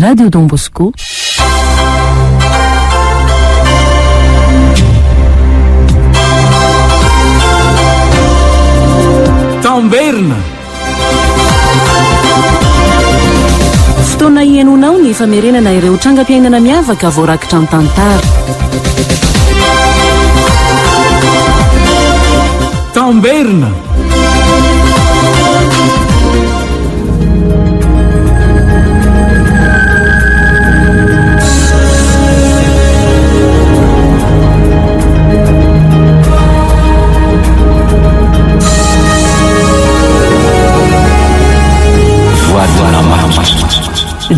Radio Don Bosco. Tamberna. Fotoana ianonao ny famerenana ireo trangam-piainana miavaka voarakitra ny tantara. Tamberna.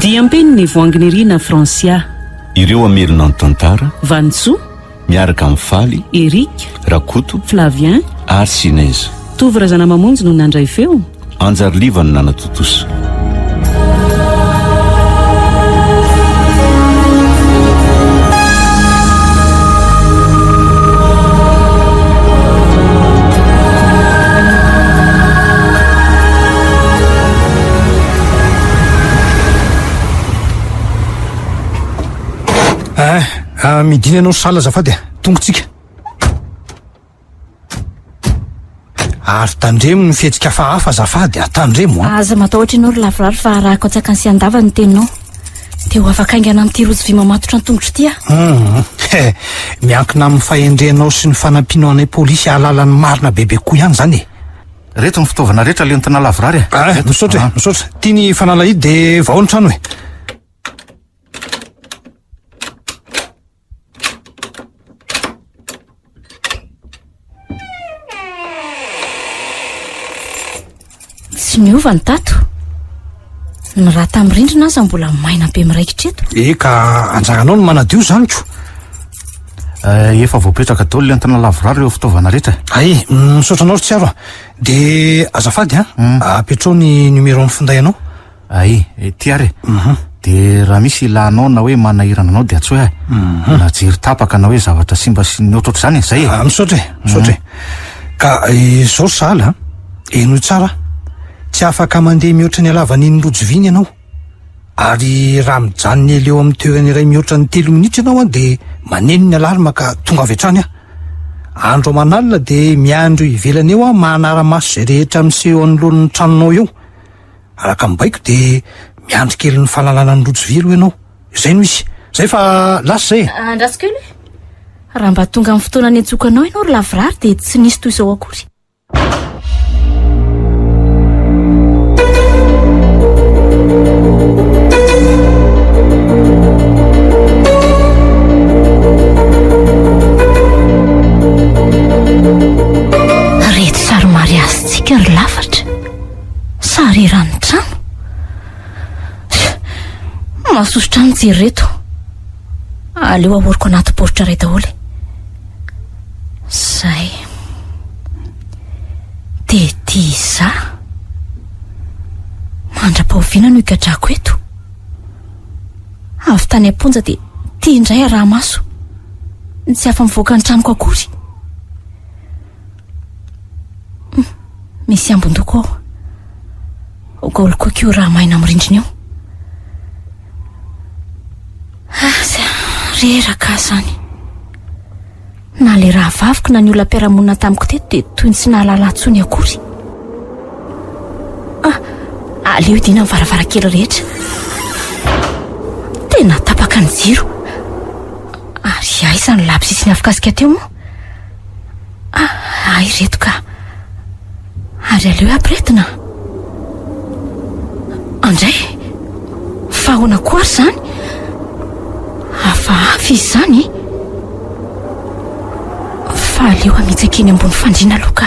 Diampeny ny voanginirina Francia. Ireo amerina ny tantara Vanitsoa miaraka amin'ny Faly, Eric, Rakoto, Flavien ary Sineza. Tovirazana mamonjy no nandray feo. Anjariliva no nanatotosa. Midina ianao sala zafady tongotsika ary tandremo ny fihetsika fahafa zafady tandremo aza matahotra ianao ry lavirary fa raha kotsaka ny sy andava ny teninao dia ho afaka aingana amin'ny tirozy vy mamatotra ny tongotro ty miankina amin'ny fahendrenao sy ny fanampianao anay polisy alalany marina bebe koa ihany zany reto ny fitaovana rehetra lentina lavirary misaotra tia ny fanalahidy dia vao ny trano hoe tsy miova ny tato ny raha tamin'ny rindrina aza mbola maina be miraikitreto ka anjaranao no manadio zany ko efa voapetraka daholo lentina lavirary eo fitaovana rehetra misaotranao ry tsiaro dia azafady apetrao ny numero amin'ny finday anao ty ary dia raha misy ilanao na hoe manahirana anao dia atsoe na jery tapaka na hoe zavatra simba sy ny otrotr' zany zay misaotra ka izao sala eno tsara tsy afaka mandeha mihoatra ny alavan'iny lojoviny ianao ary raha mijanony eleo amin'ny toerany iray mihoatra ny 3 minitra ianao dia maneno ny alarma ka tonga avy hatrany andro manalina dia miandro ivelany eo mahanara-maso zay rehetra miseho anoloan'ny tranonao eo araka mibaiko dia miandro kely ny fahalalana ny lojovy aloha ianao zay no isy zay fa lasa zay andrasikely raha mba tonga amin'ny fotoana ny antsokanao ianao ry lavirary dia tsy nisy toy izao akory reto sary mariazintsika ry lafatra sary ran'ny trano mahasosotra ny jery reto aleo ahoriko anaty boritra ray daholo zay dia tia za mandra-pahoviana no ikadrako eto avy tany amponja dia tia indray raha maso tsy afa mivoaka ny tranoko akory misy ambondoko ao ogaoloko akio raha maina mirindrina eo reraka zany na le raha vaviko na ny olona mpiaramonina tamiko teto dia toy ny tsy nahalalantsony akory aleo idina ny varavarakely rehetra tena tapaka ny jiro ary aiza ny labisisiny afikasika teo moa ay reto ka ary aleo ampiretina andray fahoana koary zany hafahafa izy zany fa aleo amitsakeny ambony fandriana aloka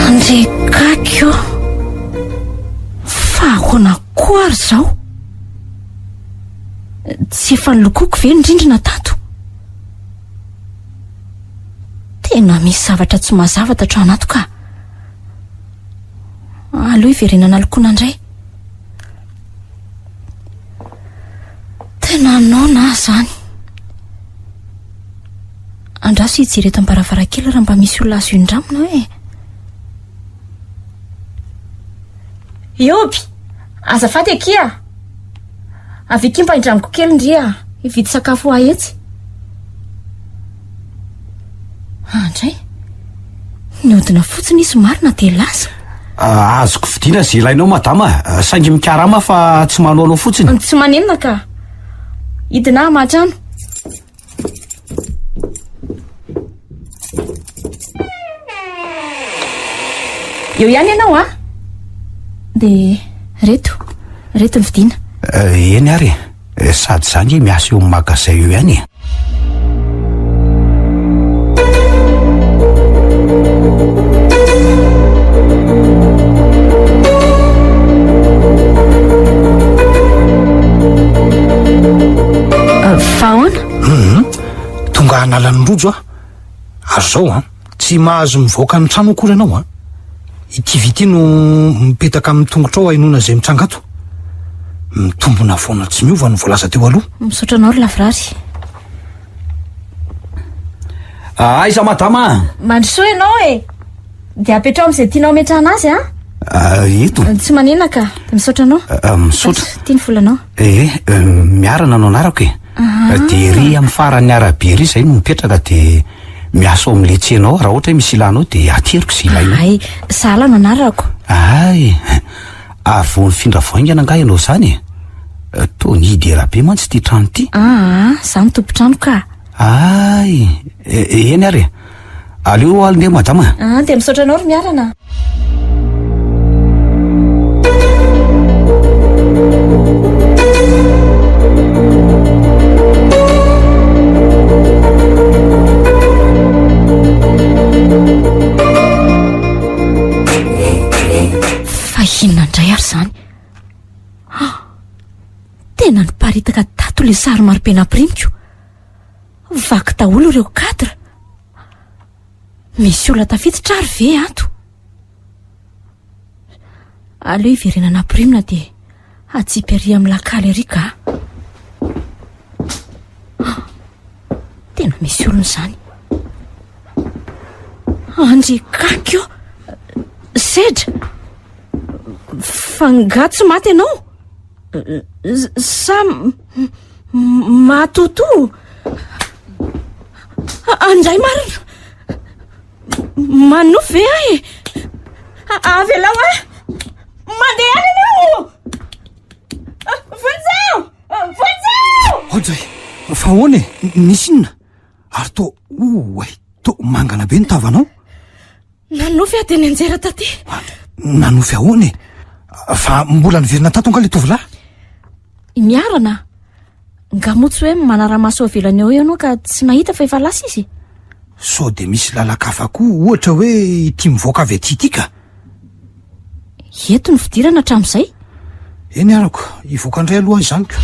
andrekakyo fahoana koary zao tsy efa nilokoko ve nyrindrina tato tena misy zavatra tsy mazavatra tro anato ka aleo iverenana lokoana indray tena anao na zany andraso hijery eto am-baravarakely raha mba misy olona azo indramona hoe Ioby azafady akia avy aky mba indramiko kely ndria hividy sakafo ahetsy andray niodina fotsiny izy marina de lasa azoko vidiana zay ilainao madama saingy mikarama fa tsy manoanao fotsiny tsy manenina ka hidina mahatrano eo ihany ianao a de reto ny vidiana eny ary sady zany miasa eo magasin eo ihany fahoana tonga analan'ny rojo ary zao tsy mahazo mivoaka ny trano akory ianao ity vity no mipetaka amin'ny tongotra ao hainona zay mitrangato mitombona foana tsy miova ny voalaza teo aloha misaotra anao ry lavrary aiza madama mandrosoa ianao de apetrao am'izay tianao metrahana azy eto tsy manenina ka de misaotra anao misaotra tia ny volanao miarana anao anarako de ry amin'ny farany arabe ry zay no mipetraka de miasa ao am'le tsenao raha ohatra hoe misy ilanao de ateriko zay ilainao ay sala no anarako ay ary vo nifindra voaingana nga ianao zany to ny idera be mantsy ty trano ty za mitompotrano ka ay eny ary aleo alinde madama de misaotra anao ry miarana inona ndray ary zany tena niparitaka tato le sary maripena primiko vaky daholo ireo kadra misy olona tafiditra ary ve ato aleo hiverenana primina de atsipy amin'ny lakaly ary ka tena misy olona zany andry kakio sedra fangatsy maty ianao sa matoto andray marina manofy avy alao mandeha any ianao vonjao odzay fa hoany nisy inona ary to to mangana be nitavanao nanofy teny anjera taty nanofy ahoany fa mbola niverina tato anga le tovolahy miarana ngamotsy hoe manara-maso avelany eo ianao ka tsy nahita fa efa lasa izy sao de misy lalakafa koa ohatra hoe tia mivoaka avy aty ity ka eto ny fidirana hatramin'izay eny arako hivoaka andray aloha azy zany ka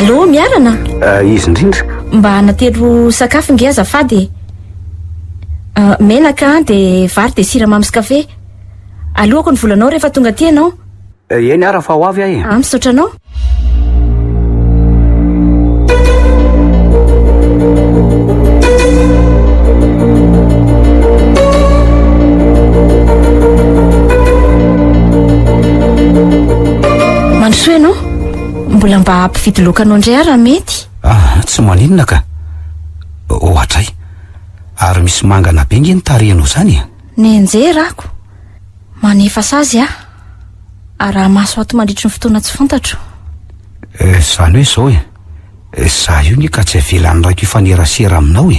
allo miarana izy indrindra mba natelo sakafo nge azafady menaka de vary de siramamy sy kafe alohako ny volanao rehefa tonga aty ianao eny ara fa ho avy ahy misaotra anao mandrosoa ianao mbola mba ampividy lokanao indray raha mety tsy maninona ka ohatray ary misy mangana be nge nitarehanao zany ny anjerako manefa sazy ary raha maso ato mandritry ny fotoana tsy fantatro zany hoe zao za io ny ka tsy avelan'ny raiko ifanerasera aminao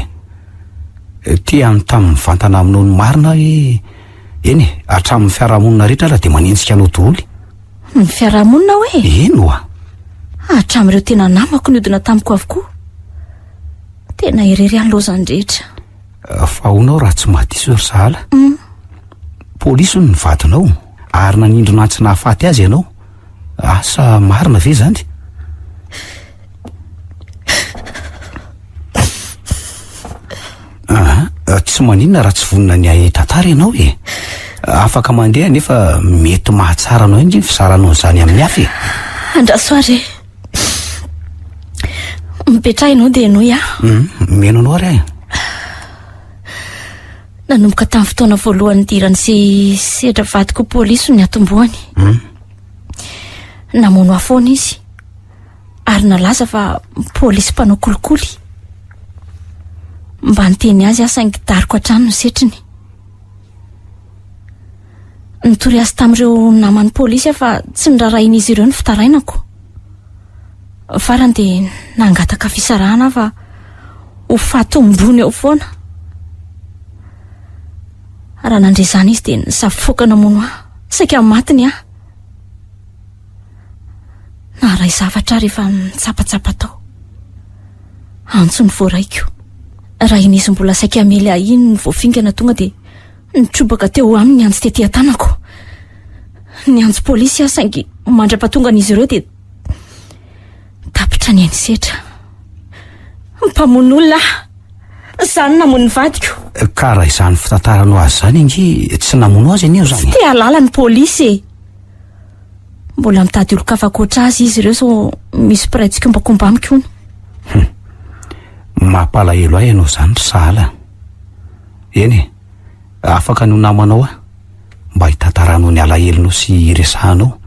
tia any tamin'ny vantana aminao ny marina hoe eny hatramin'ny fiarahamonina rehetra raha de manentsika anao doholy ny fiarahamonina hoe eno hatramin'ireo tena namako niodina tamiko avokoa tena irery anylozany rehetra fa honao raha tsy mahadiso ry zahala polisy no nivadinao ary nanindrona tsy nahafaty azy ianao asa marina ve zany tsy maninona raha tsy vonina ny ahitantara ianao e. Afaka mandeha nefa mety mahatsara anao indry ny fizaranao zany amin'ny hafa e. Andrasoare, mipetrahinao dia noy Meno anao ary nanomboka tamin'ny fotoana voalohany dirany sy sedra vadiko polisy ny atomboany. Namono afoana izy ary nalaza fa polisy mpanao kolikoly. Mba niteny azy saingy dariko hatrano ny setriny. Nitory azy tamin'ireo naman'ny polisy fa tsy nirarahin'izy ireo ny fitarainako. Farany dia nangataka fisarahana fa ho fatombony eo foana. Raha nandrezana izy dia nisafoka namono saika matiny na ray zavatra rehefa mitsapatsapa tao. Antso ny voaraiko. Raha inisy mbola saika amely iny ny voafingana tonga dia nitrobaka teo aminy ny anjo tetỳ tanako. Ny anjo polisy saingy mandra-patongan'izy ireo dia tapitra ny anisetra. Mpamono olona zany namono ny vadiko. ka raha izany fitantaranao azy zany ingy tsy namono azy anio zany. Te halala ny polisy. Mbola mitady olo-kafakoatra azy izy ireo so misy piraitsy kombakomba amiko ony. Mampalahelo ahy ianao zany ry sahala. Eny afaka no namanao mba hitantaranao ny alahelonao sy resahanao.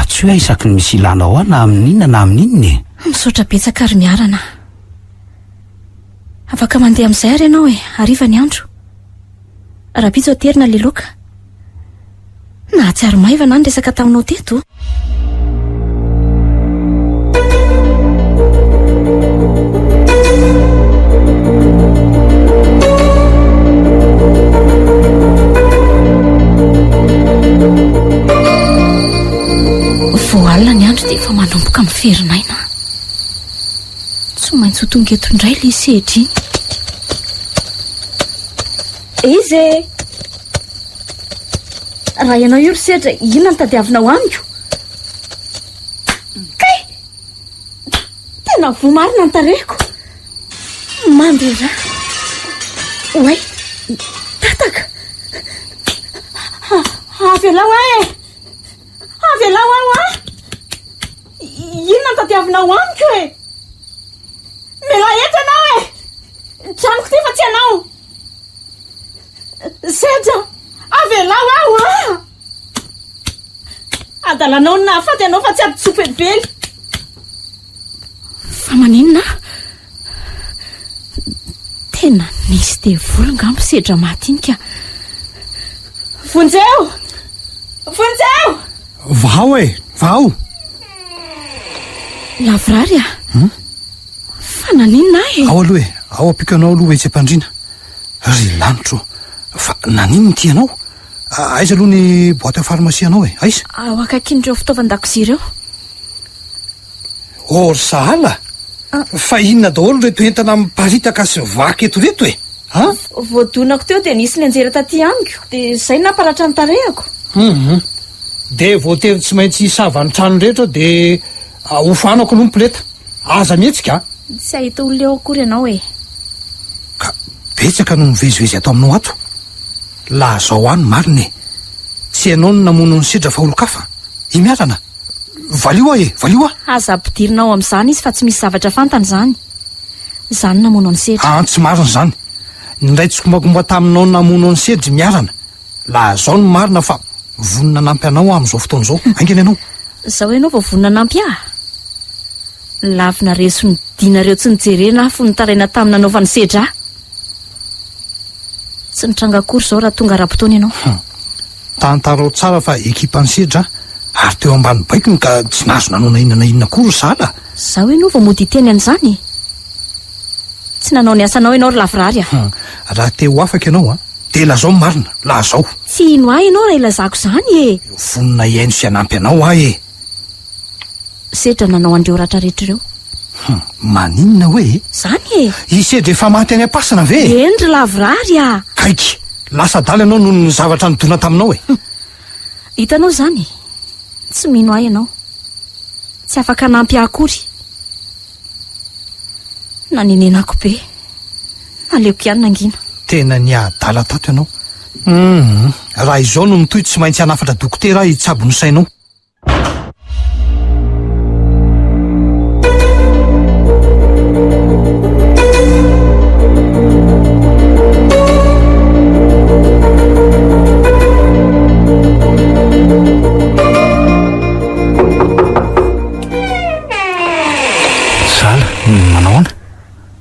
Tsy hoe isaky ny misy ilanao na amin'inona na amin'inona. Misaotra betsaka ary miarana. Afaka mandeha amin'izay ary ianao hariva ny andro. Raha pitso terina leloka. Nahatsiaro maivana ny resaka taminao teto. Voalina ny andro dia efa manomboka miferinaina. Tsy maintsy ho tonga eto indray ilay sehatra iny. Izy raha ianao io ry sehatra, inona ny tadiavinao amiko? Kay tena vomarina ny tarehiko. Mandrera oay tataka avelao avelao aho inona ny tadiavinao amiko mela eto ianao tranoko ty fa tsy ianao. Sedra avelao aho adalanao ny nahafaty ianao fa tsy aby tsopelibely. Fa maninona tena nisy de volongamo sedra matinika. Vonjeo vao vao lavrary fa naninona ao aloha ao apiko anao aloha tsy ampandrina ry lanitro. Fa nanino ty anao? Aiza aloha ny boîte pharmacie anao aiza? Ao akaikin'ireo fitaovan-dakozia ireo. Ry sahala fa inona daholo reto entana miparitaka sy vaky eto reto Voadonako teo dia nisy ny anjera taty amiko dia izay nampalatra ny tarehako. De voatery tsy maintsy savany trano rehetra dia hofanako aloha ny pleta aza mihetsika. Tsy ahita olona eo akory ianao ka betsaka no mivezivezy ato aminao ato. La zao any marina tsy ianao no namono ny sedra fa olo-kafa imiarana. Valio valio aza ampidirinao amin'izany izy fa tsy misy zavatra fantany zany. Zany namono ny sedra. Tsy marina zany. Ndray tsy kombakomba taminao namono ny sedra miarana. La zao no marina fa vonina nampy anao amin'izao fotoana izao. Aingana ianao. Zao ianao vao vonina nampy lavina reso ny dinareo tsy nijerena afo ny taraina tamin'ny nanaovany sedra. Tsy nitranga akory zao raha tonga raha-potoana ianao. Tantarao tsara fa ekipa ny sedra ary teo ambany baikony ka tsy nahazo nanao na inona kory sahala. Zao ianao vao mody teny an'izany. Tsy nanao ny asanao ianao ry lavrary raha teo afaka ianao dia lazao marina lazao. Tsy ino ahy ianao raha ilazako zany vonina iaino sy anampy anao sedra nanao andreo ratra rehetra ireo. Maninona hoe zany i sedra efa maty any am-pasana ve? Eny ry lavrary kaiky lasa dala ianao noho ny zavatra nidona taminao hitanao zany tsy mino ahy ianao tsy afaka nampy akory. Nanenenako be naleoko ihany nangina. tena ny adala tato ianao. Raha izao no mitoy tsy maintsy hanafatra dokotera hitsabo ny sainao.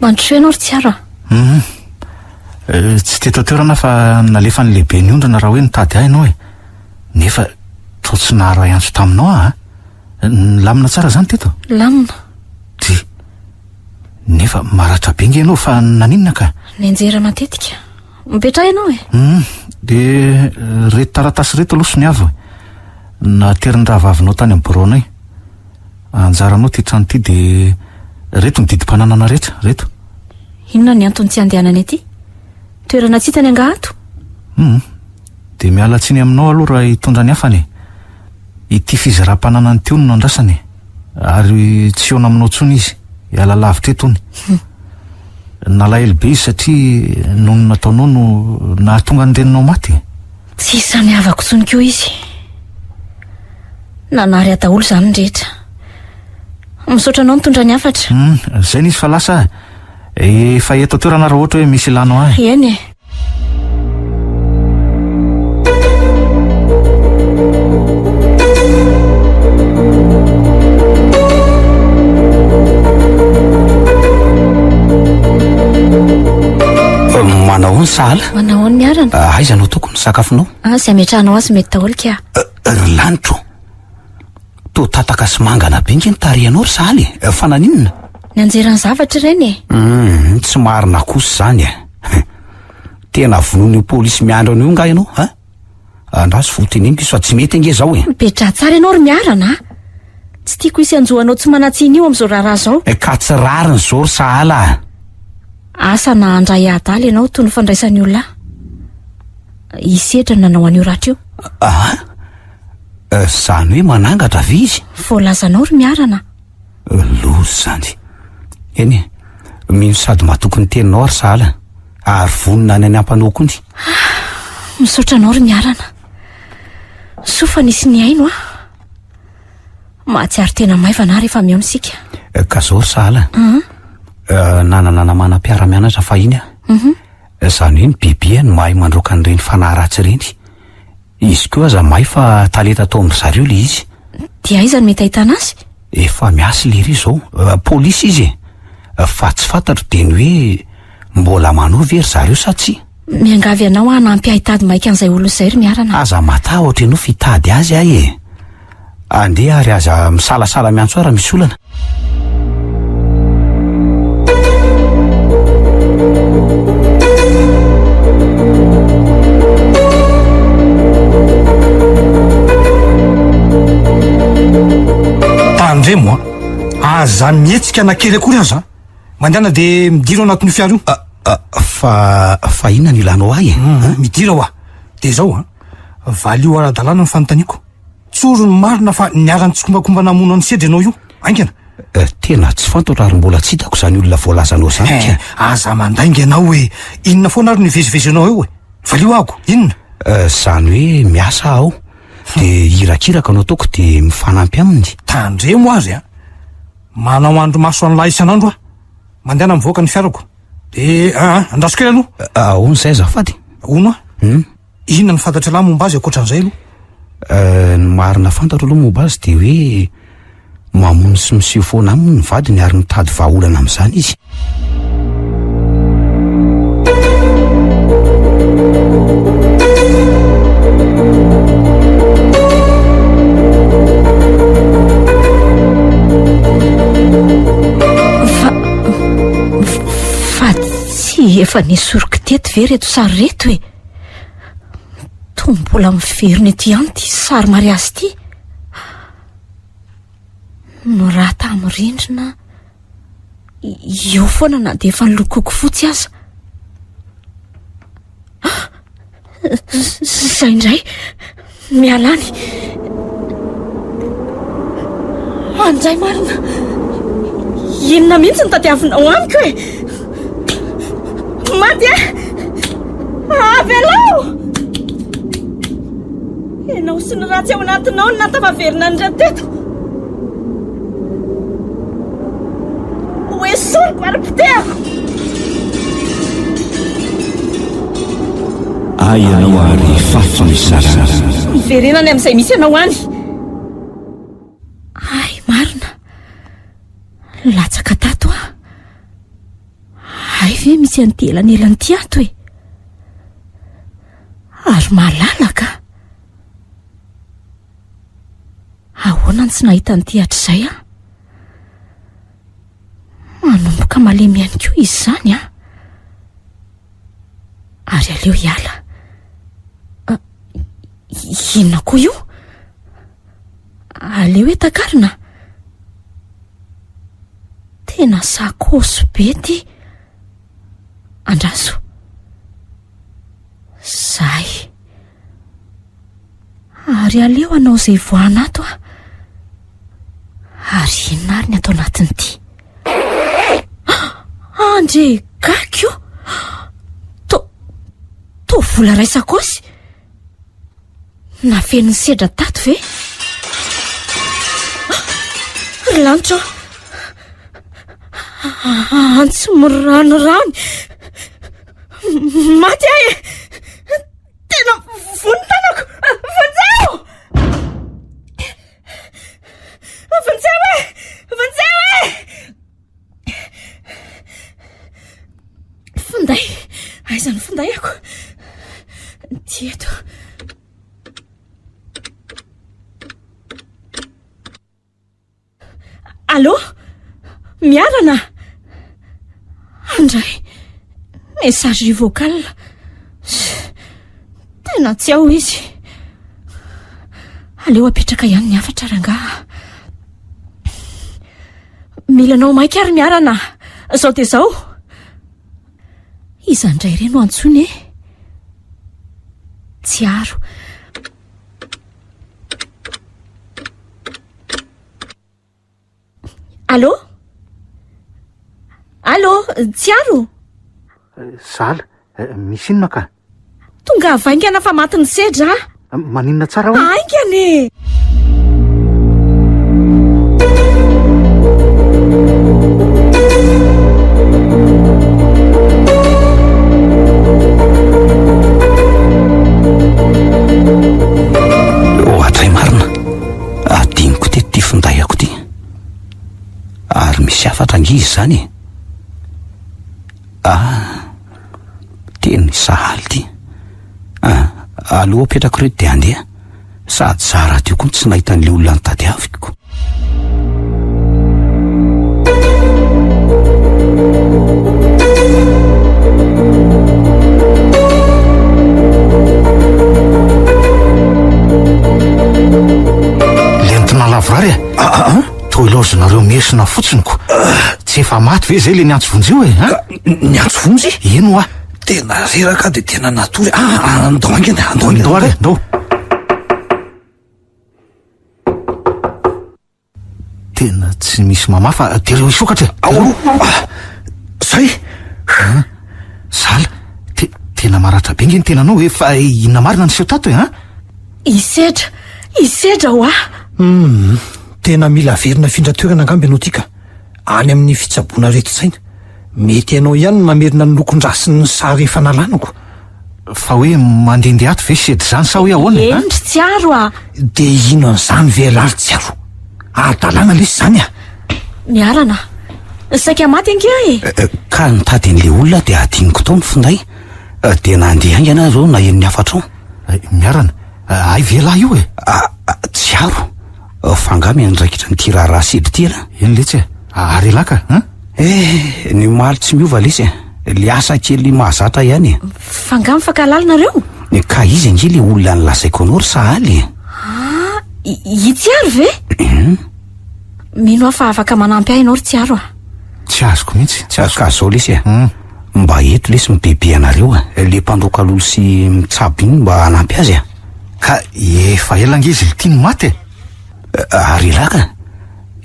Mandroso ianao ry tsiara. Tsy teto toerana fa nalefa ny lehibe ny ondrana raha hoe nitady ahy ianao e. Nefa to tsy naharay antso taminao a. Lamina tsara zany teto. Lamina. Ty. Nefa maratra be nge ianao fa naninona ka? Nianjera matetika. Mipetra ianao e. De reto taratasy reto aloha sy ny avy. Naterin-draha vavinao tany amin'ny bureau-nay. Anjaranao ty trano ty de reto ny didi-pananana rehetra, reto. Inona ny antony tsy andehanany aty? Toerana tsy hitany angahato? De miala tsiny aminao aloha raha hitondra ny hafany. Ity fizaram-pananany teo no andrasany. Ary tsy eo aminao tsony izy. Hiala lavitra eto ony. Nalahelo be izy satria noho ny nataonao no nahatonga ny reninao maty. Tsy isany havako tsony keo izy. Nanary adaholo zany rehetra. Misaotra anao nitondra ny hafatra. Zay nisy fa lasa efa eto toerana raha ohatra hoe misy ilanao ahy. Eny e. Manao ny sahala. Manao ny miarana. Aiza no tokony sakafonao? Zay ametrahanao azy mety taholika. Lanitro. To tataka sy mangana be nge nitarianao ry sahaly. Fa naninona? Nianjera ny zavatra ireny e. Tsy marina kosa zany e. Tena vonon'io polisy miandro an'io nga ianao, ha? Andraso foteneniko iso fa tsy mety nge zao e. Mipetra tsara ianao ry miarana. Tsy tiako isy anjohanao tsy manatsiny io am'izao raharaha zao. Ka tsy rariny zao ry sahala. Asa na andray adaly ianao toy ny fandraisan'ny olona. Isetra nanao an'io rahatr' io. Zany hoe manangatra ve izy? Voalazanao ry miarana. Lozy zany. Eny, mino sady matoky ny teninao ry sahala. Ary vonina any ampanao kony. Misaotra anao ry miarana. Sofa nisy ny aino a. Mahatsiaro tena maivana rehefa mihaona isika. Ka zao ry sahala. Nanana manam-piara-mianatra fahiny a. Zany hoe ny biby no mahay mandroaka an'ireny fanahy ratsy ireny. Izy koa aza mahay fa talenta atao amin'ny zareo le izy. Dia aiza no mety ahitana azy? Efa miasy lery zao. Polisy izy e. Fa tsy fantatro de ny hoe mbola manao very zareo sa tsy. Miangavy anao hanampy ahitady maika an'izay olo izay ry miarana. Aza matahotra ianao fitady azy ahy e. Andeha ary aza misalasala miantso ara misy olana. Tandremo aza mihetsika nakely akory aza. Mandana de midiro anatin'ny fiara io. Fa inona ny ilanao ahy e? Midira ho a. De zao valio ara-dalàna ny fanontaniako. Tsoro ny marina fa niarany tsy kombakomba namono any sedry ianao io. Aingana. Tena tsy fantatra ary mbola tsy hitako zany olona voalazanao zany. Aza mandainga ianao hoe inona foana ary nivezivezinao eo e. Valio ako, inona? Zany hoe miasa aho. De hirakiraka no ataoko de mifanampy aminy. Tandremo azy a. Manao andro maso an'lahy isan'andro a. Mandehana mivoaka ny fiarako. De andrasoko kely aloha. Ahoana zay azafady? Ono a? Inona ny fantatra lahy momba azy akoatran'izay aloha? Ny marina fantatra aloha momba azy de hoe mamono sy miseho foana aminy ny vadiny ary mitady vahaolana amin'izany izy. Efa nisoroky teto ve reto sary reto e. Tombola miveriny ety ihany ty sary mariazy ty. No raha tamin'ny rindrina eo foana na de efa nilokoko fotsy aza. Zay indray mialany. Anjay marina. Inona mihitsy ny tadiavinao amiko e. Maty e! velao! Ianao sy ny ratsy ao anatinao no natavaverina ny rateto. Hoe soriko ary pitehako. Ay ianao ary fafa misarara. Miverenany amin'izay misy ianao any. Ay, marina. Latsaka tato ah. Ay ve misy an'ity elan'elan'ity ato e. Ary malalaka. Ahoana ny tsy nahita an'ity hatr'izay ah. Manomboka malemy ihany koa izy zany ah. Ary aleo hiala. Inona koa io? Aleo etakarina. Tena sakosy be ty. Andraso. Zay. Ary aleo anao izay voana ato ah. Ary inona ary ny atao anatin'ity? Andre gakio. To vola ray sakosy. Nafen'ny sedra tato ve? Ry lanitra. Antso miranoranony. Maty ahy. Tena vonin-tanako. Vonjeo! Vonjeo e! Vonjeo e! Finday. Aiza ny finday ako? Tieto. Allô? Miarana? Andray. Message vocal. Tena tsy ao izy. Aleo apetraka ihany ny afatra rangaha. Milanao maika ary miarana. Zao dia zao. Iza indray ireny no antsony e? Tsiaro. Allô? Allô? Tsiaro? Zala, misy inona ka? Tonga avaingana fa maty ny sedra. Maninona tsara ho? Aingane. Ohatray marina. Adiniko teto ty finday ako ty. Ary misy afatra angizy zany. Teny sahaly ty. Aloha apetrako reto dia andeha. Sady tsara teo koa tsy nahita an'ilay olona nitadiaviko. Lentina lavorary e? Toa ilozonareo miesina fotsiniko. Tsy efa maty ve zay le niantso vonjy io e? Ny antso vonjy? Ino ah? Tena reraka dia tena natory. Andao angena, andao angena. Andao ary, andao. Tena tsy misy mamafa, tereo isokatra. Zay. Zala, tena maratra be nge ny tenanao hoe fa inona marina ny seho tato e ha? Isedra ho ah. Tena mila verina findratoerana angambe anao tika. Any amin'ny fitsaboana reto tsaina. Mety ianao ihany no mamerina ny lokondrasiny ny sary efa nalanako. Fa hoe mandendeha ato ve sedy zany sa hoe ahoana? Endry tsiaro ah. Dia ino an'izany vehilahy tsiaro? Adalàna lesy zany ah. Miarana. Saika maty ange e. Ka nitady an'ilay olona dia adiniko tao ny finday. Dia nandeha aingana reo na eny afatra ao. Miarana, ay vehilahy io e? Tsiaro. Fangamy andraikitra nyty raharaha sedy ty ala. Eny letsy e? Ary laka, ny maly tsy miova lesy e. Le asa kely mahazatra ihany e. Fangamy fankalalonareo? Ka izy ange le olona ny lasaiko anao ry sahaly. Tsiaro ve? Mino aho fa afaka manampy ahy ianao ry tsiaro ah. Tsy azoko mihitsy. Ka zao lesy e. Mba eto lesy mibebe anareo le mpandroka lolo sy mitsabo iny mba hanampy azy a. Ka efa ela ngizy tiany maty e? Ary laka.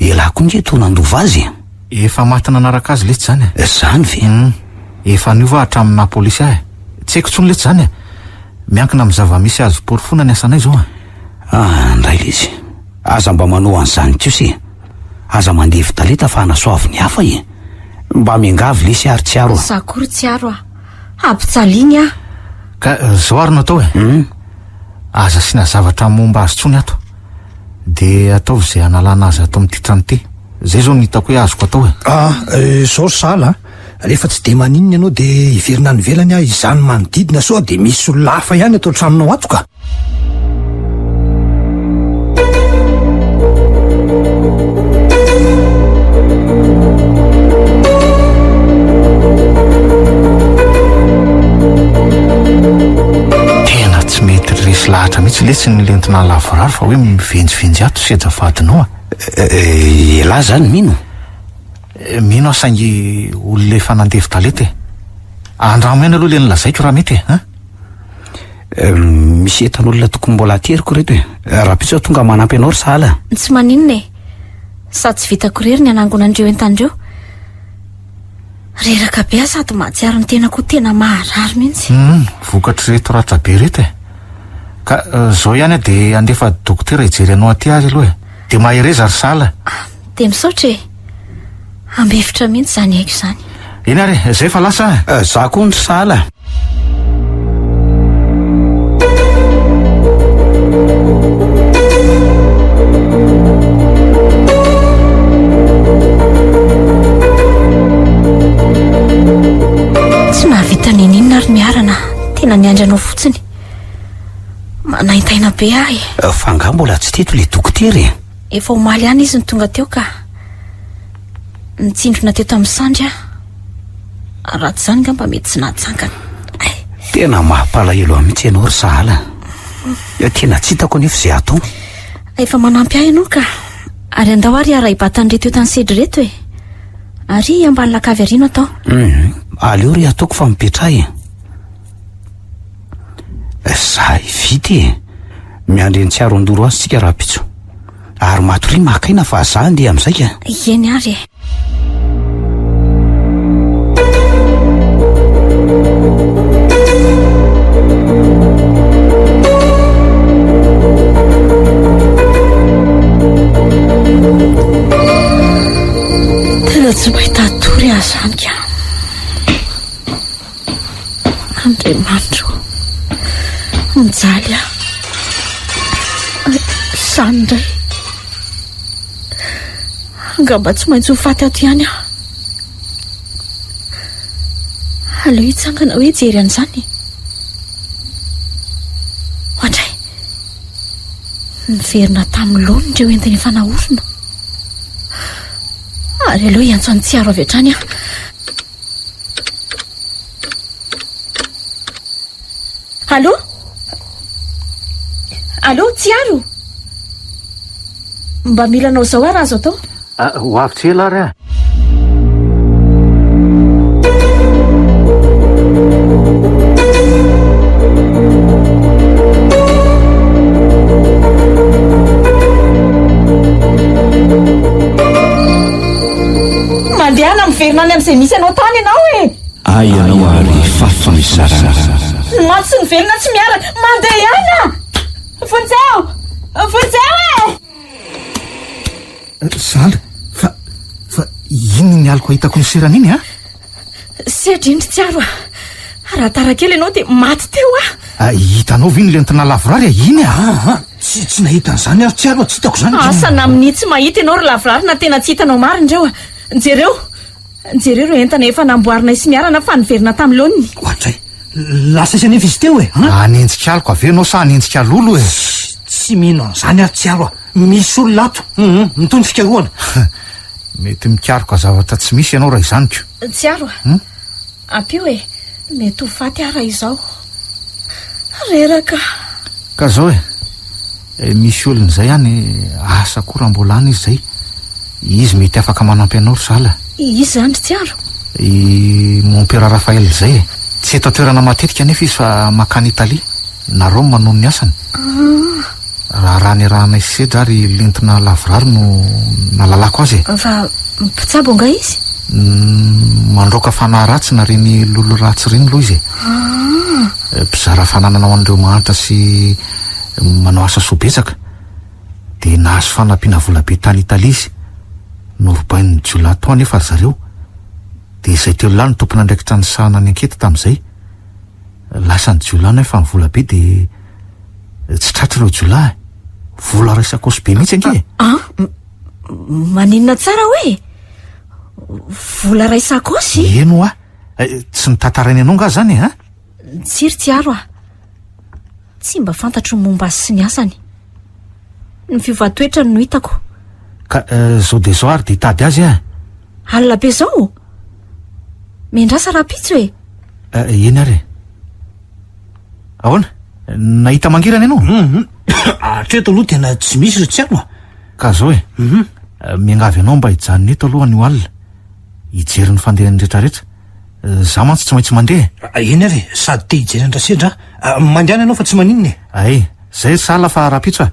Ela koa nge to nandova azy. Efa maty nanaraka azy letsy zany e? Zany ve? Efa niova hatramina polisy ahy. Tsy haiko tsony letsy zany e. miankina amin'ny zava-misy azo porofona ny asanay zao ndray le izy aza mba manao an'izany tiosy aza mandeha vitaleta fa hanasoavy ny hafa mba miangavy lesy ary tsy aro za kory tsy aro ampitsaliny ka zao ary natao aza sina zavatra momba azy tsony ato de atao zay analana azy atao amin'ity trano ty zay zao nitako hoe azoko atao zao sala rehefa tsy de maninona ianao de iverina ny velany izany manodidina sao de misy olona hafa ihany atao tranonao ato ka. tena tsy mety resy lahatra mihitsy lesy ny lentina lavoraro fa hoe mivenjivenjy ato sejafadinao elahy zany mino saingy olona efa nandeha vitaleta andramo eny aloha le nilazaiko raha mety misy etan'olona tokony mbola ateriko reto raha pitso tonga manampy anao ry sahala tsy maninona sady tsy vitako rery ny anangonandreo entandreo reraka be aho sady mahatsiaro ny tenako tena maharary mihitsy vokatry reto ratra be reto ka zao ihany de andefa dokotera hijery anao aty azy aloha de mahereza ry sahala de misaotra ambefitra mihitsy zany haiko izany eny ary zay fa lasa za koa ndry sahala tsy mahavita nininona ary miarana tena niandranao fotsiny manaintaina be ahy fanga mbola tsy teto le dokotera efa omaly ihany izy ny tonga teo ka nitsindrona teto amin'ny sandry raha tsy zany ngamba mety tsy nahatsangana tena mampalahelo mihitsy ianao ry sahala tena tsy hitako anefa zay atao efa manampy ahy ianao ka ary andao ary ara hibatany reto eto anysedry reto ary ambany lakavy arino atao aleo ry ataoko fa mipetrahy za vity miandreny tsy aro andoro azy tsika raha pitso ary matory makaina fa za ndeha am'izay ka eny ary tena tsy mahita tory ahy zany ka andriamanitro mijaly zany ndray angamba tsy maintsy ho faty ato ihany aleo hitsangana hoe jery an'izany ohatray niverina tamin'ny lony ndreo entiny efa naorona ary aleo hiantso any tsy aro avy hatrany allo allo tsy aro mba milanao zao ary azo atao ho avy tsy ela ary mandehana miverina any am'izay misy anao tany ianao ay ianao ary fafa misy sarara maty sy niverina tsy miara mandeha ihany vonjeo sala fa ino ny aliko ahitako ny serana iny sedrindry tsy aro raha tarakely ianao de maty teo hitanao vino lentina lavorary iny tsy nahita an'izany ary tsy aro tsy hitako zany asana amin'ny tsy mahita ianao ry lavorary na tena tsy hitanao mariny reo jereo ro entana efa namboarina sy miarana fa niverina tamin'ny loniny ohatray lasa isy anefa izy teo anenjika aliko avenao sa anenjika lolo tsy mino an'izany ary tsy aro misy olona ato mitony fikaroana mety mikariko zavatra tsy misy ianao raha izanyko tsy aro ampio mety ho faty raha izao reraka ka zao misy olona zay any asa koa raha mbola any izy zay izy mety afaka manampy anao ry sala izy zany tsy aro mon père Raphaël zay tsy eto toerana matetika nefa izy fa makany Italia na Rome manao ny asany raha ny rahana isedra ary lentina lavorary no nalalako azy fa mpitsabo anga izy mandroaka fanahy ratsy na reny lolo ratsy reny aloha izy mpizara fananana ho an'ireo mahantra sy manao asa soabetsaka dia nahazo fanampiana volabe tany Italia izy norobain'ny Jiola tao anefa ry zareo dia izay teo lany tompona andraikitra ny sahana ny ankety tamin'izay lasa ny Jiola nefa ny volabe dia tsy tratra ireo Jiola vola raisakosy be mihitsy ange maninona tsara hoe vola raisakosy eno tsy nitantarainy anao nga zany tsiry tsiaro tsy mba fantatro momba azy sy ny asany ny fivatoetra no hitako ka zao de zao ary de hitady azy alina be zao mendrasa raha-pitso eny ary ahoana nahita mangirana ianao atreto aloha tena tsy misy ry tsiaro ka zao miangavy anao mba hijanony eto aloha ny alina hijery ny fandehany rehetrarehetra za mantsy tsy maintsy mandeha eny ary sady te hijery andrasedra mandehana ianao fa tsy maninona ay zay sala fa raha-pitso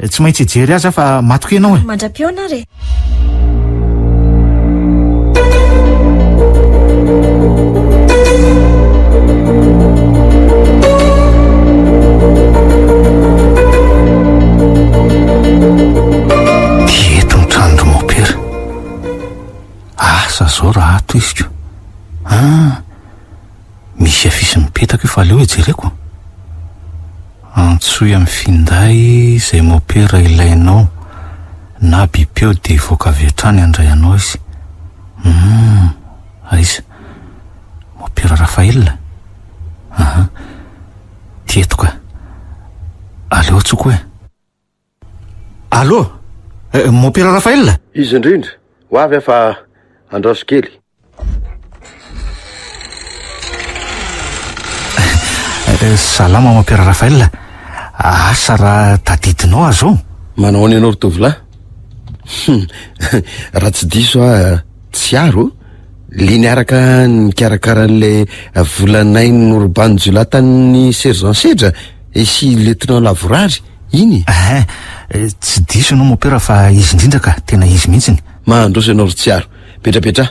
tsy maintsy hijery azy fa matoky ianao mandra-piona ary dieto ny trandro mopera asa zao raha ato izyko misy afisy mipetaka io fa aleo ejereko antsoy amin'ny finday izay mopera ilainao na bibeo dia ivoaka avy hatrany andray anao izy aiza mopera Rafael tietoka aleo tsoko allo mopera Rafael izy indrindra ho avy afa andraso kely salama mopera Rafael asa raha tadidinao azao manao any ianao rotovolahy raha tsy diso tsiaro le niaraka nikarakaraan'le volanay norobany Jiola tany sergent sedra sy lieutenant lavorary iny tsy diso ianao mopera fa izy indrindra ka tena izy mihitsiny mahandroso ianao ry tsiaro petrapetra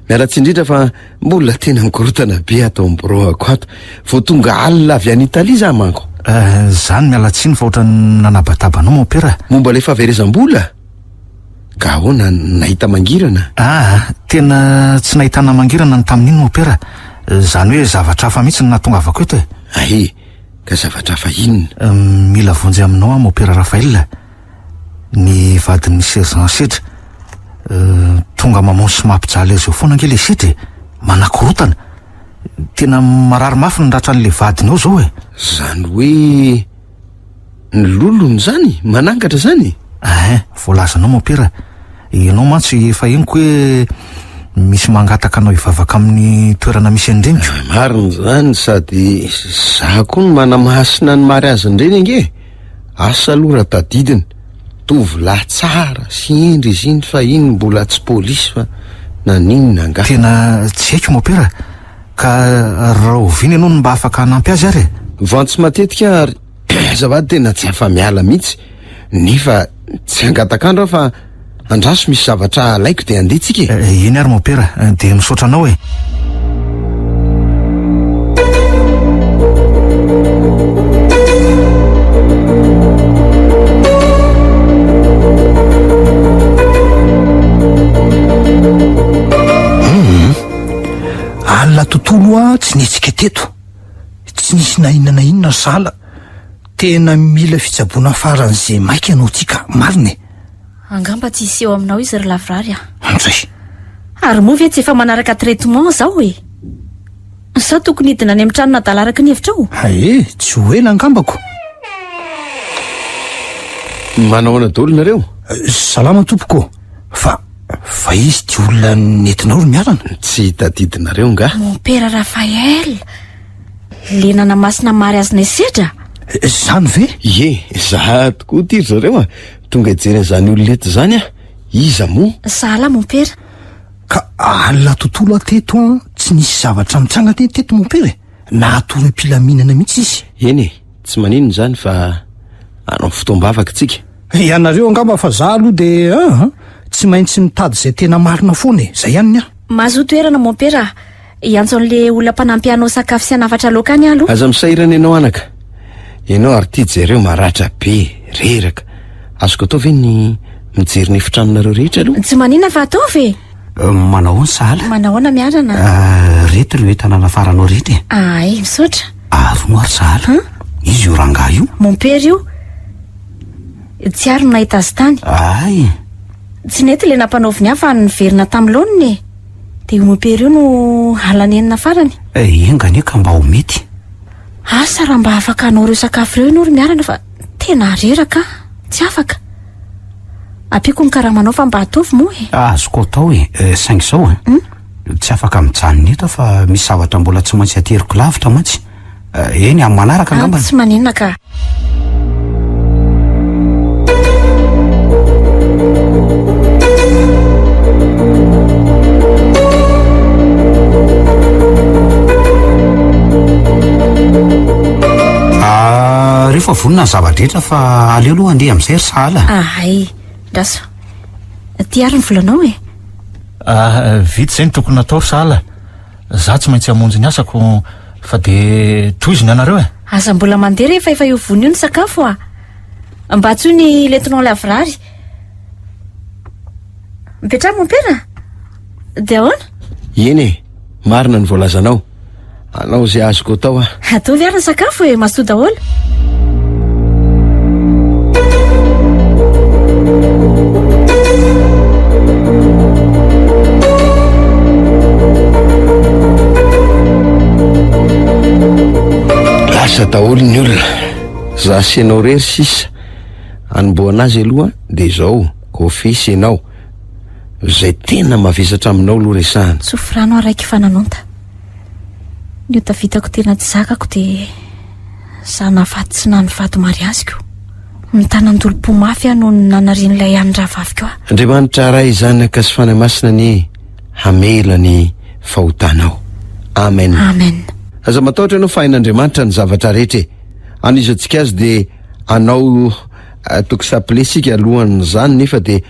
miaratsy indrindra fa mbola tena mikorotana be atao mboroako ato vo tonga alina avy any Italia za manko zany mialatsiny fa ohatra nanabatabanao mopera momba le fahaverezam-bola ka ahoana nahita mangirana tena tsy nahitana mangirana ny tamin'iny mopera zany hoe zavatra hafa mihitsy natonga avako eto ka zavatra hafa inona mila vonjy aminao mopera Rafael ny vadin'ny sergent sedra tonga mamono sy mampijaly azy eo foana ange le sedra manakorotana tena marary mafy ny ratra an'le vadiny eo zao zany hoe ny lolony zany manangatra zany voalazanao mopera ianao mantsy efa eniko hoe misy mangataka anao hivavaka amin'ny toerana misy andreniko mariny zany sady za koa ny manamahasina ny mary azy indreny ange asa lora tadidiny tovolahy tsara sy endry izy iny fa iny mbola tsy polisy fa naninona nga tena tsy haiko mopera ka raha oviny ianao no mba afaka hanampy azy ary vantsy matetika ary zavady tena tsy afa miala mihitsy nefa tsy angatakandro fa andraso misy zavatra alaiko dia andeha tsika eny ary mopera dia misaotra anao alina tontolo tsy netsika teto tsy nisy na inona na inona sala tena mila fitsaboana faran'izay maika anao tsika mariny angamba tsy hisy eo aminao izy ry lavrary anzay ary moa ve tsy efa manaraka traitement zao sa tokony hidina any amin'ny tranona dalaraka ny hevitra ao tsy hoela angambako manao anadolo nareo salama tompoko fa izy ty olona nentinao ro miarana tsy tadidinareo nga mopera Rafael le nanamasina mary azonay sedra zany ve za tokoa tiry zareo tonga hijeren'izany olona eto zany iza moa sala mopera ka alina tontolo ateto tsy nisy zavatra mitsanga teto mopera na atoro mpilaminana mihitsy izy tsy maninona zany fa anao fotoam-bavaka tsika ianareo angamba fa za aloha dia tsy maintsy mitady zay tena marina foana zay ihany mahazo toerana mopera iantso an'le olona mpanampy anao sakafo sy anavatra laoka any aloha. aza misairana ianao anaka. Ianao ary tia jereo maratra be reraka. Azoko atao ve ny mijery ny efitranonareo rehetra aloha? Tsy manina fa ataovy. Manao ny sahala. Manahoana miarana? Reto ireo entana faranao rehetra. Ay, misaotra. Arono ary sahala. Izy io rangaha io. Mon père io. Tsy ary no nahita azy tany. Ay. Tsy nety le nampanaoviny ahy fa niverina tamin'loany. Dia io mon père io no halanenina farany. Engany ka mba ho mety. Asa raha mba afaka anao ireo sakafo ireo ianao ry miarana fa tena reraka. Tsy afaka. Ampiako ny karamanao fa mba ataovy moa e. Azoko atao saingy izao tsy afaka mijanona eto fa misy zavatra mbola tsy maintsy ateriko lavitra mantsy. Eny amin'ny manaraka angambany. Tsy maninona ka. Rehefa vonona ny zavadrehetra fa aleo aloha andeha amin'izay ry sahala. Ay, Draso. Ty ary ny volanao e. Vita izay ny tokony natao ry sahala. Za tsy maintsy hamonjy ny asako fa de toiziny anareo e. Aza mbola mandeha rehefa efa io vony io ny sakafo a. Mba tsoy ny lentinao lavrary. Mipetraha mon père? De ahoana? Eny marina ny voalazanao. Anao izay azoko atao a. Ataovy ary ny sakafo e, mazotoa daholo. Lasa daholo ny olona. Za sianao rery sisa. Anomboana azy aloha dia izao kofisy ianao. Izay tena mavesatra aminao aloha resahana. Sofrano araiky fananonta. Ny tavitako tena tsy zakako dia za nafaty sy nanofaty mariaziko. Ny tanandolo-po mafy aho no nanarian'ilay anondravaviko aho. Andriamanitra ray zanaka sy fanahy masina ny hamela ny fahotanao. Amen. Amen. Aza matahotra ianao fahain'Andriamanitra ny zavatra rehetra. Anisantsika azy dia anao tokosapilesika alohan'izany nefa dia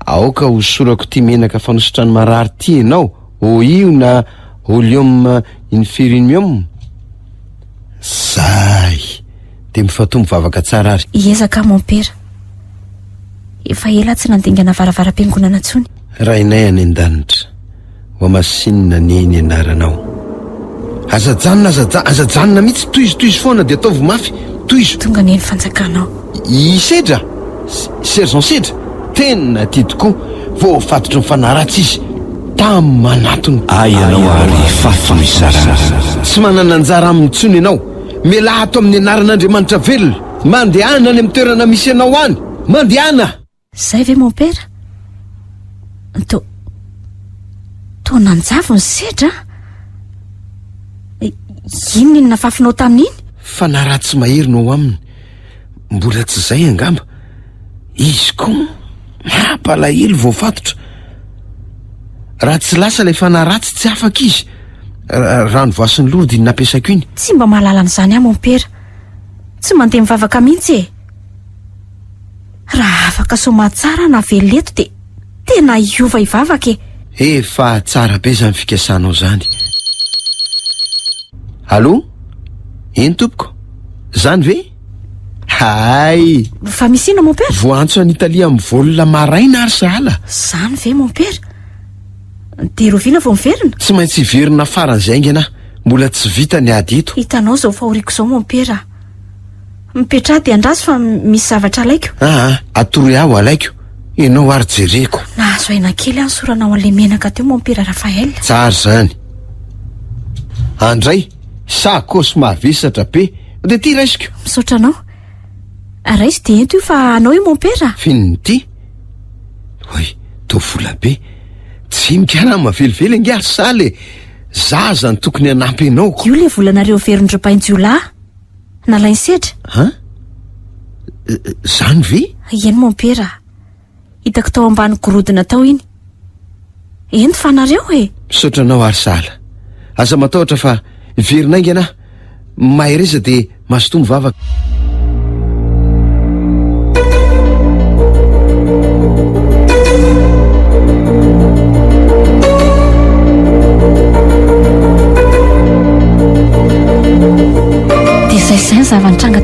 aoka ho sorako ty menaka fanosotra ny marary ty ianao. O io na olium infirmium. Zay dia mifatombo vavaka tsara ary. Iezaka mon père. Efa ela tsy nandingana varavara-piangonana intsony. Rainay any an-danitra ho masinina neny anaranao. Azajanona mihitsy toizy foana dia ataovy mafy toizo. Tonga neny fanjakanao. Sedra sergent sedra tena ty tokoa voafatotry ny fanaratsy izy tamin'ny manatony. Ianao ary fafa misy sarana. Tsy manana anjara amin'ny tsony ianao. Mela ato amin'ny anaran'Andriamanitra velona. Mandehana any amin'ny toerana misy ianao any. Mandehana. Zay ve mon père? To nanjavo ny sedra? Ino ny nafafinao tamin'iny? Fanaratsy mahery no aminy. Mbola tsy zay angamba. Izy koa mampalahelo voafatotra. Raha tsy lasa ilay fanaratsy tsy afaka izy. Rano voasin'ny lody nampiasako iny. Tsy mba mahalala an'izany aho mon père. Tsy mandeha mivavaka mihitsy e. Raha afaka soma tsara na veleto dia tena iova ivavaka e. Efa tsara be zany fikasanao zany. Allo? Eny tompoko? Zany ve? Hay! Fa misy ina mon père? Voantso an'Italia amin'ny volona maraina ary sahala. Zany ve mon père? Dia rovina vao miverina? Tsy maintsy hiverina faran'izay angana. Mbola tsy vita ny ady eto. Hitanao zao fahoriako zao mon père. Mipetraha dia andraso fa misy zavatra alaiko. Atoroy aho alaiko. Ianao ary jereko. Nahazo aina kely any soranao an'ilay menaka teo mon père Raphaël. Tsara zany. Andray, sakosy mavesatra be. Dia ty raisiko. Misaotra anao. Raisy dia ento io fa anao io mon père. Fininy ty? Hoy, to vola be. Tsy mikana mavelively ngy ary saly. Zaza ny tokony hanampy anao. Io le volanareo verindrom-painjiola nalainy sedra. Zany ve? Eny mon père. Hitako tao ambany gorodona tao iny. Eny fanareo e. Misaotra anao ary sala. Aza matahotra fa verinaingy ana. Mahay reza dia masotomo vavaka.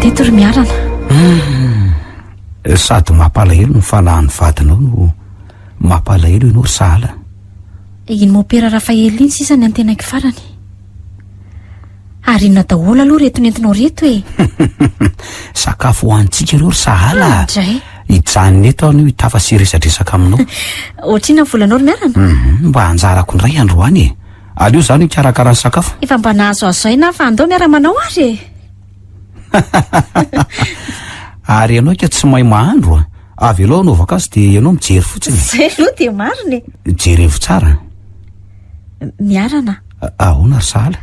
teto ry miarana. Sady mampalahelo ny fanahany vadinao no mampalahelo ianao ry sahala. Iny mopera Rafael iny sisa ny antenaiky farany. Ary inona daholo aloha reto nentinao reto e. Sakafo hoantsika ireo ry sahala. Dray. Hijanona eto aho no hitafa sy resadresaka aminao. Ohatrina volanao ry miarana. Mba hanjarako indray androany e. Aleo zany hikarakara ny sakafo. Efa mba nahazo azo aina fa andao miara-manao ary e. Ary ianao ka tsy mahay mahandro a. Avy aloha anao vakazy dia ianao mijery fotsiny. Zay aloha dia mariny. Jerevo tsara. Miarana. Ahoana ry sahala?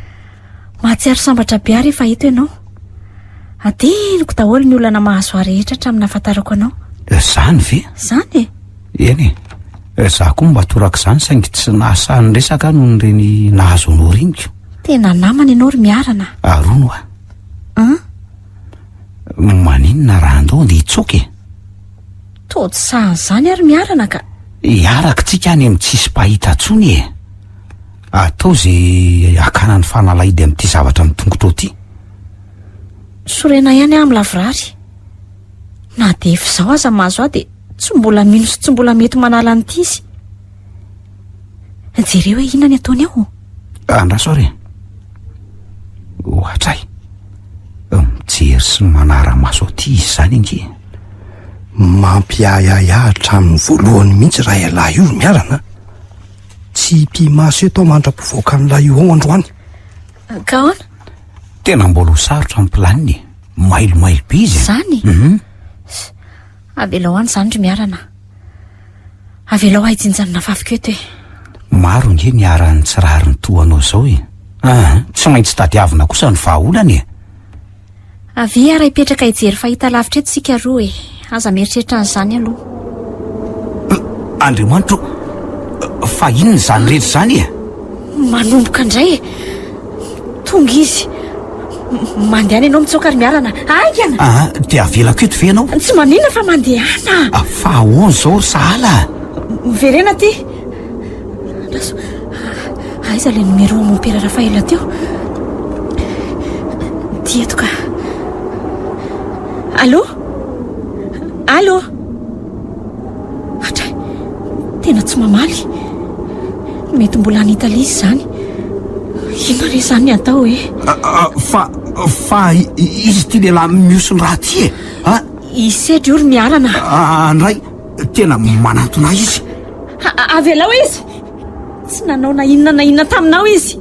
Mahatsiaro sambatra be ary efa eto ianao. Adiniko daholo ny olana mahazo ahy rehetra hatramin'ny nahafantarako anao. Zany ve? Zany e. Eny e. Za koa mba toraka izany saingy tsy nahasahan'ny resaka noho nyreny nahazo anao reniko. Tena namana ianao ry miarana. Arono a. Maninona raha andao andeha hitsoka e? Tody sahany zany ary miarana ka. Hiaraka tsika any amin'ny tsisy mpahita ntsony e. Atao zay akana ny fanalahidy amin'ity zavatra mitongotra ity. Sorena ihany amin'ny lavrary. Na dia efa izao aza mahazo ahy dia tsy mbola mino sy tsy mbola mety manala an'ity izy. Jereo hoe inona ny ataony ao? Andrasore. Ohatray. Mijery sy manara-maso aty izy zany inge. Mampiayaya hatramin'ny voalohany mihitsy raha ialahy io miarana. Tsy mpimaso eto mandrapivoaka n'ilay io ao androany. Ka ahoana? Tena mbola ho sarotra amin'ny planiny. Mailomailo be izy. Zany? Avelao any zany ry miarana. Avelao ahy jinjanona fafika eto e. Maro nge ny arany tsirary ny toanao zao e. Tsy maintsy tadiavina kosa ny vahaolana e. Avy ara hipetraka hijery fahita lavitra eto sika roa e. Aza mieritreritra an'izany aloha. Andriamanitro, fa inona zany rehetra zany e? Manomboka indray e. Tonga izy. Mandehana ianao mitsoka ry miarana. Aingana. Dia avelako eto ve ianao? Tsy maninona fa mandehana. Fa ahoana zao ry sahala? Miverena ty. Raso. Aiza ilay numero mompera Rafaela teo. Ty eto ka. Allô? Allô? Hatray. Tena tsy mamaly. Mety mbola any Italia izy zany. Inona re zany atao e? Fa izy ty lehilahy miosony raha ty e? Isedry io ry miarana. Andray, tena manantona izy. Avelao izy. Tsy nanao na inona taminao izy.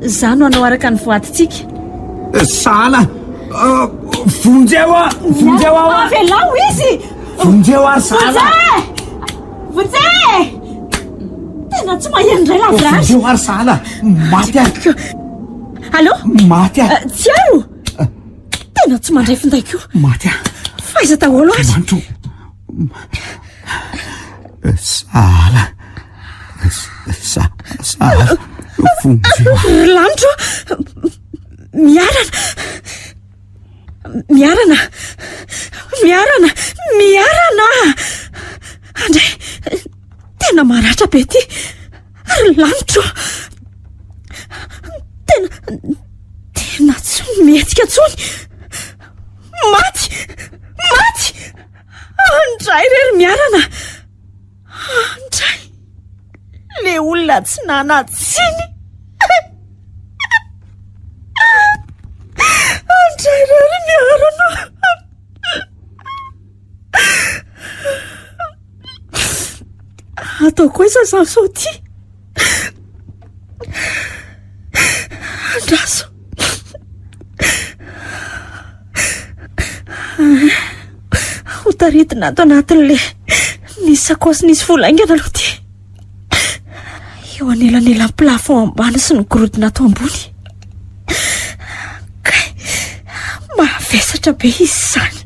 Za no anao araka ny voatitsika. Sahala, vonjeo a! Vonjeo aho! Avelao izy! Vonjeo ary sahala! Vonjeo! Tena tsy maheno indray lavrary. Vonjeo ary sahala! Maty ahy! Allô? Maty ahy! Tsy aro! Tena tsy mandray findaiko. Maty ahy! Faiza daholo azy. Mantro! Sahala! Sahala! Vonjeo! Lanitro! Miarana! Miarana! Miarana! Miarana! Andray! Tena maratra be ty! Lanitro! Tena tsy mihetsika tsony! Maty! Maty! Andray rery miarana! Andray! Le olona tsy nanatsiny! Andray rery miarana! Ataoko iza zany sao ty? Andraso. Ho taritina ato anatin'le nisy sakosy nisy volaingana aloha ty. Eo anelanela ny plafond ambany sy ny gorodona ato ambony. Kay, mavesatra be izy zany.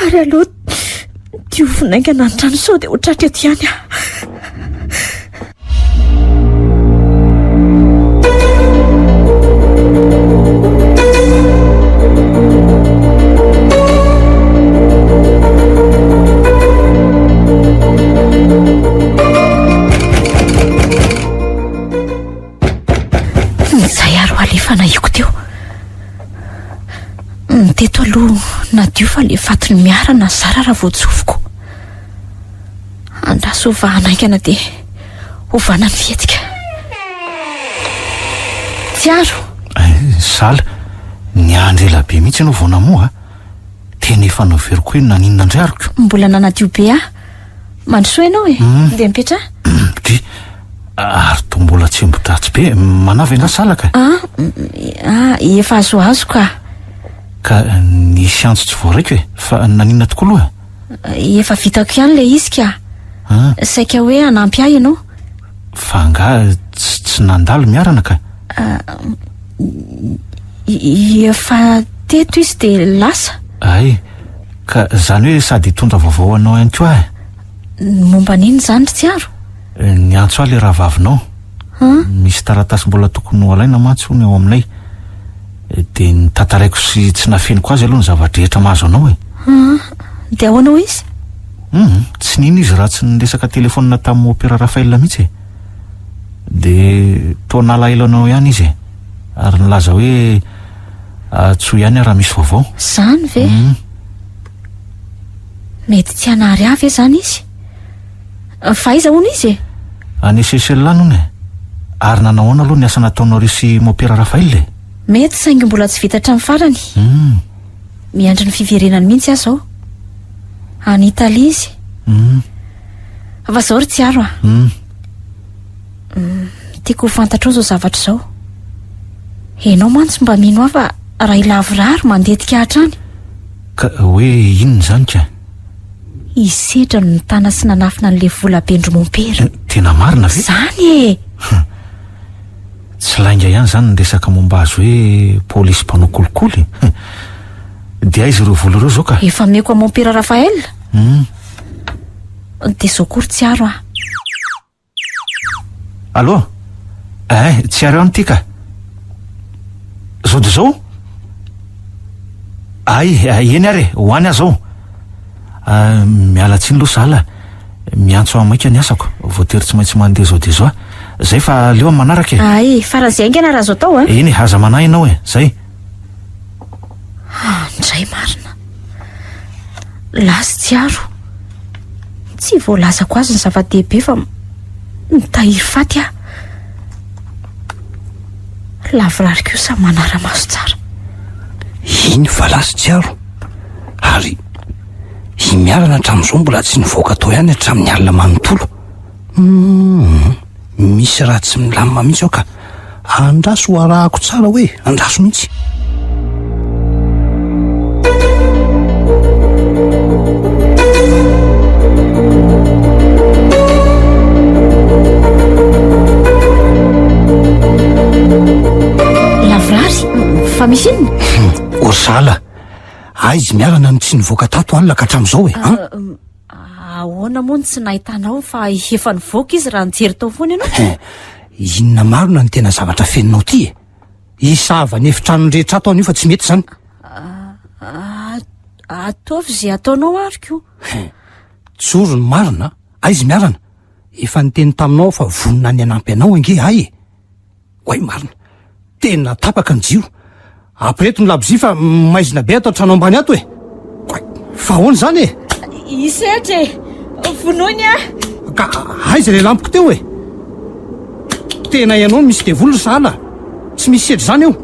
Ary aloha diovinaingana ny trano sao dia ho tratra eto ihany aho. Teto aloha nadio fa le fatony miarana zara raha voatsofoko. Andraso hovahanaingana dia hovana ny fietika. Tsiaro. Sala, ny andrela be mihitsy ianao vao namoa. Tena efa naveriko hoe naninona andriariko. Mbola nanadio be mandrosoa ianao e. Dia mipetra? Ty, ary to mbola tsy mbodratsy be. Manavy angaha salaka. Efa azoazo ka. Ka nisy antso tsy voaraiko e. Fa naninona tokoa aloha? Efa vitako ihany le izy ka. Saika hoe hanampy ahy ianao. Fa angaha tsy nandalo miarana ka. Efa teto izy dia lasa. Ay, ka zany hoe sady hitondra vaovao anao ihany koa e. Momba n'iny zany ry Tsiaro? Ny antso ahy le raha vavinao. Misy taratasy mbola tokony ho alaina mantsy hono eo aminay. Dia nitantaraiko sy tsy nafeniko azy aloha ny zavadrehetra mahazo anao e. Dia ahoana ho izy? Tsy nino izy raha tsy niresaka telefonina tamin'ny opera Rafael mihitsy e. Dia toa nalaelo anao ihany izy e. Ary nilaza hoe tsoa ihany raha misy vaovao. Zany ve? Mety tsy hanary avy e zany izy. Fa iza hono izy e? Any Seychelles hono e. Ary nanahoana aloha ny asa nataonao risy opera Rafael e. Mety saingy mbola tsy vita hatramin'ny farany. Miandry ny fiverenany mihitsy aho zao. Any Italia izy. Fa zao ry Tsiaro a. Tiako ho fantatrao zao zavatra zao. Enao mantsy mba mino aho fa raha ilavraro mandetika hatrany. Ka hoe inona zany ka? Isedra no nitana sy nanafina n'le vola Bendro Mompera. Tena marina ve? Zany e. Tsy lainga ihany zany niresaka momba azy hoe polisy mpanao kolikoly. Dia izy ireo vola ireo zao ka? Efa meko a Mompera Rafael. Dia zao kory Tsiaro a. Allô? Tsiaro ihany ty ka? Zao dia zao? Eny ary ho any aho zao. Miala tsiny aloha sala. Miantso aho maika ny asako. Voatery tsy maintsy mandeha zao dia zao. Zay fa leo manaraka e. Ay, fara zay aingana raha zao tao a. Eny, aza manahy ianao e. Zay. Ndray marina. Lasy Tsiaro. Tsy voalazako azy ny zava-dehibe fa mitahiry faty a. Lavrary kosa manara-maso tsara. Iny fa lasy Tsiaro. Ary i miarana hatramin'izao mbola tsy nivoaka tao ihany hatramin'ny alina manontolo. Misy raha tsy milamina mihitsy aho ka andraso ho arahako tsara hoe andraso mihitsy. Lavrary, fa misy inona? Orsala, izy miarana no tsy nivoaka tato alina ka hatramin'izao e. Ahoana moa ny tsy nahitanao fa efa nivoaka izy raha nijery tao foana ianao? Inona marona ny tena zavatra feninao ty e. Isava ny efitrano rehetra ato anio fa tsy mety zany. Ataovy zay ataonao ariko. Tsoro ny marina, izy miarana. Efa niteny taminao fa vonina ny anampy anao ange ay e. Hoay marina, tena tapaka ny jio. Apreto ny labozia fa maizina be ato trano ambany ato e. Fa ahoana zany e? Isedra e, vonoiny a. Ka aiza le lampiko teo e. Tena ianao misy devoly sala. Tsy misy sedry zany eo.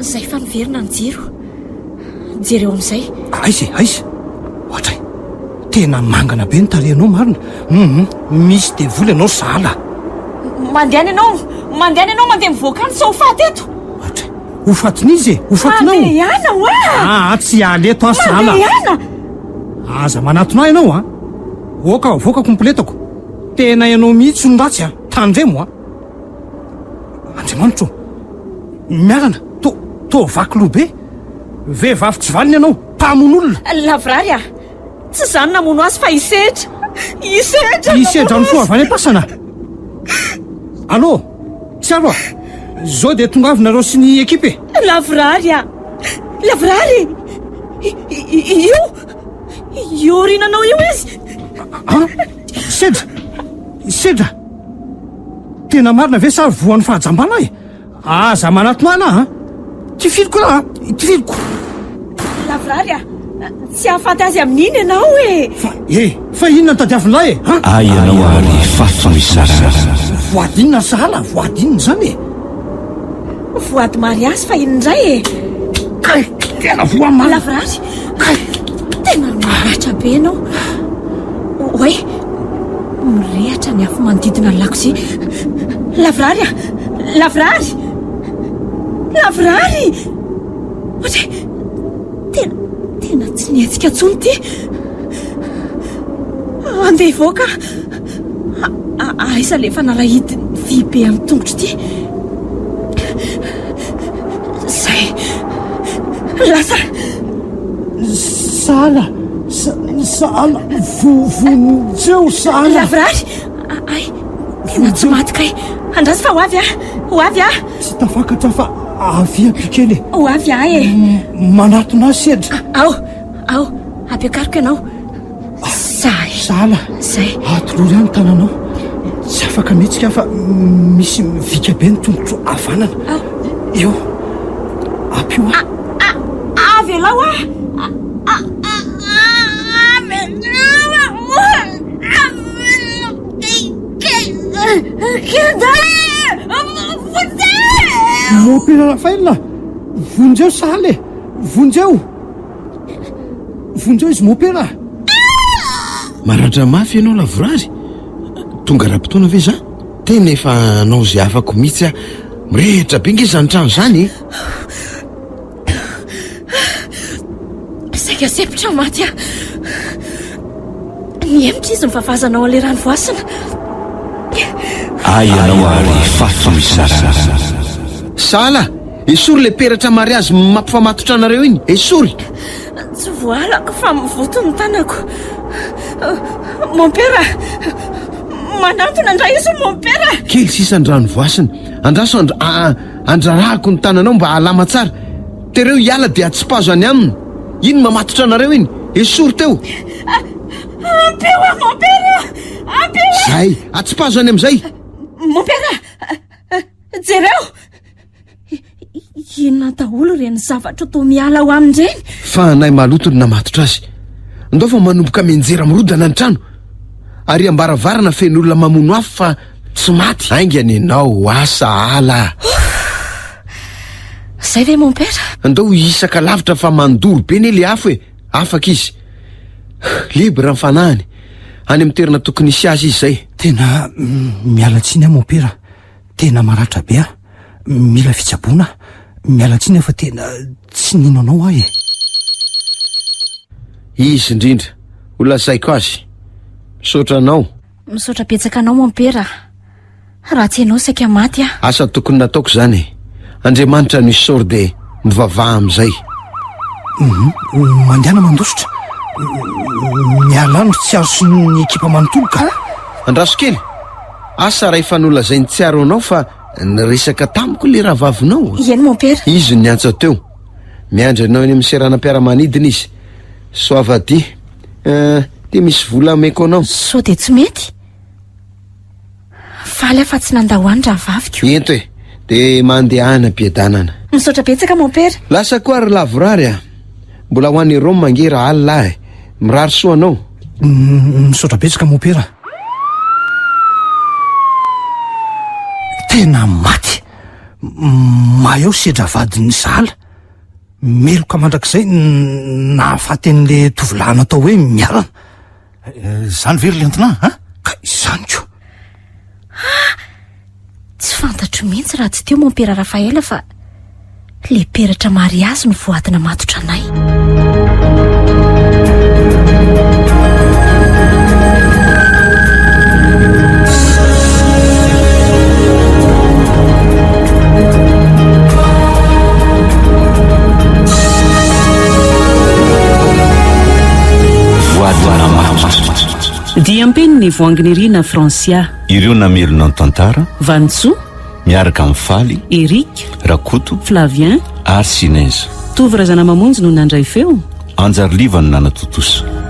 Zay fa miverina ny jiro. Jery eo amin'izay. Aiza. Ohatray. Tena mangana be ny tarehinao marina. Misy devoly ianao sala. Mandehana ianao mandeha mivoaka any sa ho faty eto. Ohatray. Ho fatin'izy e, ho fatinao. Mandehana hoa. Tsy aleto a sala. Mandehana. Aza manatona ianao a. Oka voaka kompletako. Tena ianao mihitsy no ratsy a. Tandremo a. Andriamanitro. Miarana, to vakiloha be. Vehivavy tsy valiny ianao, mpamon'olona. Lavrary a. Tsy zany namono azy fa isedra. Isedra ny foavany am-pasana. Allô, Tsiaro a. Zao dia tonga avy nareo sy ny ekipe. Lavrary a. Lavrary. Io rinanao io izy. Sedra. Tena marina ve sa voan'ny fahajambana e? Aza manatona ana ha? Ty filiko raha, ty filiko. lavrary a tsy ahafaty azy amin'iny ianao fa inona ny tadiavinay ay ianao ary fato misy sarana voadinina zala voadinina zany voady mariasy fa inondray kay tena voama lavrary tena mirehatra be ianao oe mirehatra ny afo manodidina ny lakozia lavrary a lavrary lavrary ohatry tena tsy nihetsika ntsony ty andeha ivoaka aisa lefa nalahidy vy be amin'ny tongotro ty zay lasa sala vonjeo sala lavrary ay tena tsy maty kay andrasy fa hoavy tsy tafakatra fa aviapikely hoavy ahy manatona sedra ao ampiakariko ianao zay zay atolory any tananao tsy afaka mihetsika fa misy vika be ny tongotro avanana eo ampio avy alao mopina rafaelina vonjeo saly vonjeo izy mopena maratra mafy ianao lavorary tonga raha-potoana ve za tena efa anao zay afako mihitsy a mirehitra be nge zany trano zany saika sepitra maty a niemitra izy mivavazanao ale rano voasina ay ianao ary fato misy sarana sala esory le peratra mariazy mampifamatotra anareo iny esory tsy voalako fa mivoto ny tanako mon père manantona andra iso mon père kely sisandrano voasina andraso andrarahako ny tananao mba alama tsara tereo hiala dia atsipazo any aminy iny mamatotra anareo iny esory teo ampeo mon père ampeo zay atsipazo any am'izay mon père jereo inona daholo reny zavatra to miala ho amindreny fa nay malotony namatotra azy ndao fa manomboka menjera mirodana ny trano ary ambaravarana fen'olona mamono afo fa tsy maty aingany ianao asa ala zay ve mon père andao isaka lavitra fa mandoro be ny le afo afaka izy libra ny fanahany any amin'ny toerana tokony isy azy izy zay tena mialatsiny a mopera tena maratra be a mila fitsaboana mialatsiny fa tena tsy ninonao ahy izy indrindra olazaiko azy misaotra anao misaotra betsaka anao mon père raha tsy ianao saika maty a asa tokony nataoko zany andriamanitra no isaory de mivavaha am'izay mandehana mandositra mialano tsy azo ny ekipa manontoloka andraso kely asa raha efa nolazay ny tsiaro anao fa nyresaka tamiko le raha vavinao eny mon père izy ny antsa teo miandry anao eny amin'ny seranam-piaramanidina izy soavady de misy vola ameko anao so de tsy mety faly afa tsy nandahoany raha vaviko ento de mandehana biedanana misaotra betsaka mon père lasa koa ary lavorary a mbola ho an'ny roma mange raha alina mirary soa anao misaotra betsaka mopera tena maty maheo sedra vadiny zala meloka mandrak'izay nahafaty an'le tovilahana atao hoe miarana zany very lentina ka izany ko tsy fantatro mihitsy raha tsy teo mon père rafaela fa le peratra mariazy no voadina matotra anay diampeny ny voanginy rina fransia ireo namelona ny tantara vanitsoa miaraka amin'ny faly erika rakoto flavien ary sinaiza tovy razana mamonjy no nandray feo anjary liva no nanatotosa